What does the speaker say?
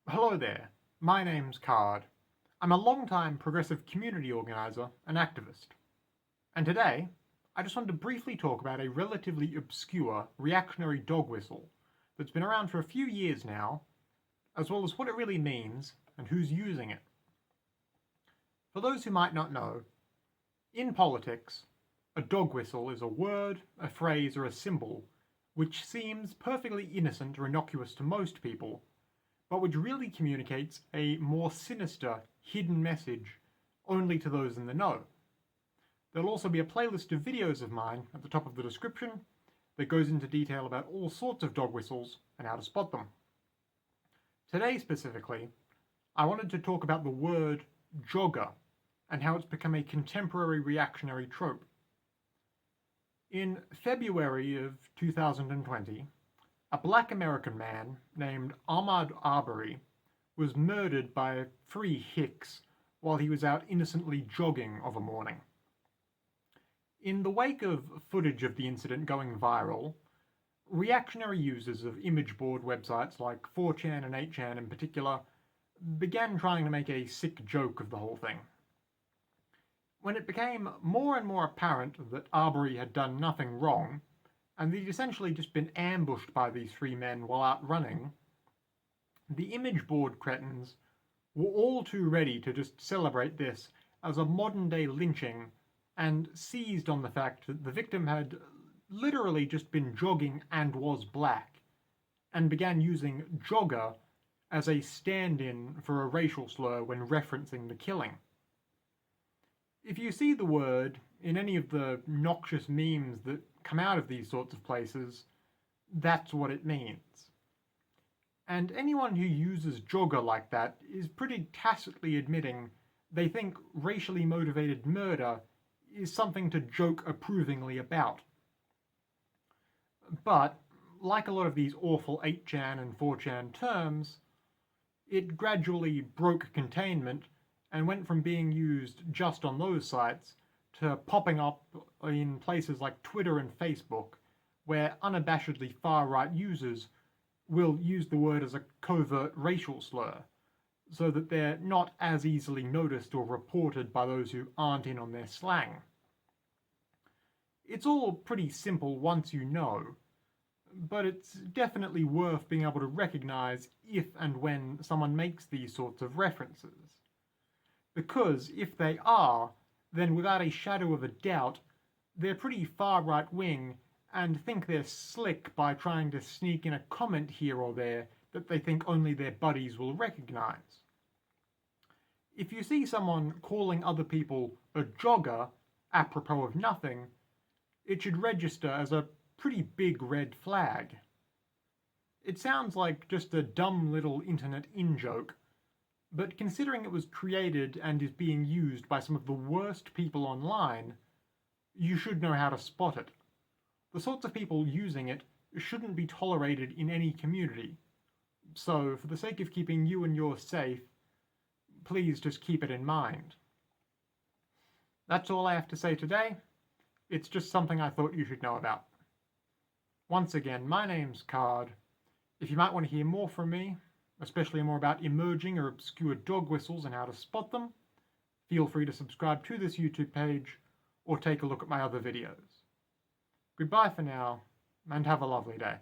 Hello there, my name's Card. I'm a long-time progressive community organiser and activist. And today, I just wanted to briefly talk about a relatively obscure reactionary dog whistle that's been around for a few years now, as well as what it really means and who's using it. For those who might not know, in politics, a dog whistle is a word, a phrase, or a symbol which seems perfectly innocent or innocuous to most people, but which really communicates a more sinister, hidden message only to those in the know. There'll also be a playlist of videos of mine at the top of the description that goes into detail about all sorts of dog whistles and how to spot them. Today specifically, I wanted to talk about the word jogger and how it's become a contemporary reactionary trope. In February of 2020, a black American man named Ahmaud Arbery was murdered by 3 hicks while he was out innocently jogging of a morning. In the wake of footage of the incident going viral, reactionary users of image board websites like 4chan and 8chan in particular began trying to make a sick joke of the whole thing. When it became more and more apparent that Arbery had done nothing wrong, and he'd essentially just been ambushed by these 3 men while out running, the image board cretins were all too ready to just celebrate this as a modern-day lynching and seized on the fact that the victim had literally just been jogging and was black, and began using jogger as a stand-in for a racial slur when referencing the killing. If you see the word in any of the noxious memes that come out of these sorts of places, that's what it means. And anyone who uses jogger like that is pretty tacitly admitting they think racially motivated murder is something to joke approvingly about. But, like a lot of these awful 8chan and 4chan terms, it gradually broke containment and went from being used just on those sites to popping up in places like Twitter and Facebook, where unabashedly far-right users will use the word as a covert racial slur, so that they're not as easily noticed or reported by those who aren't in on their slang. It's all pretty simple once you know, but it's definitely worth being able to recognize if and when someone makes these sorts of references. Because if they are, then without a shadow of a doubt, they're pretty far right-wing and think they're slick by trying to sneak in a comment here or there that they think only their buddies will recognize. If you see someone calling other people a jogger apropos of nothing, it should register as a pretty big red flag. It sounds like just a dumb little internet in-joke, but considering it was created and is being used by some of the worst people online, you should know how to spot it. The sorts of people using it shouldn't be tolerated in any community. So, for the sake of keeping you and yours safe, please just keep it in mind. That's all I have to say today. It's just something I thought you should know about. Once again, my name's Card. If you might want to hear more from me, especially more about emerging or obscure dog whistles and how to spot them, feel free to subscribe to this YouTube page or take a look at my other videos. Goodbye for now, and have a lovely day.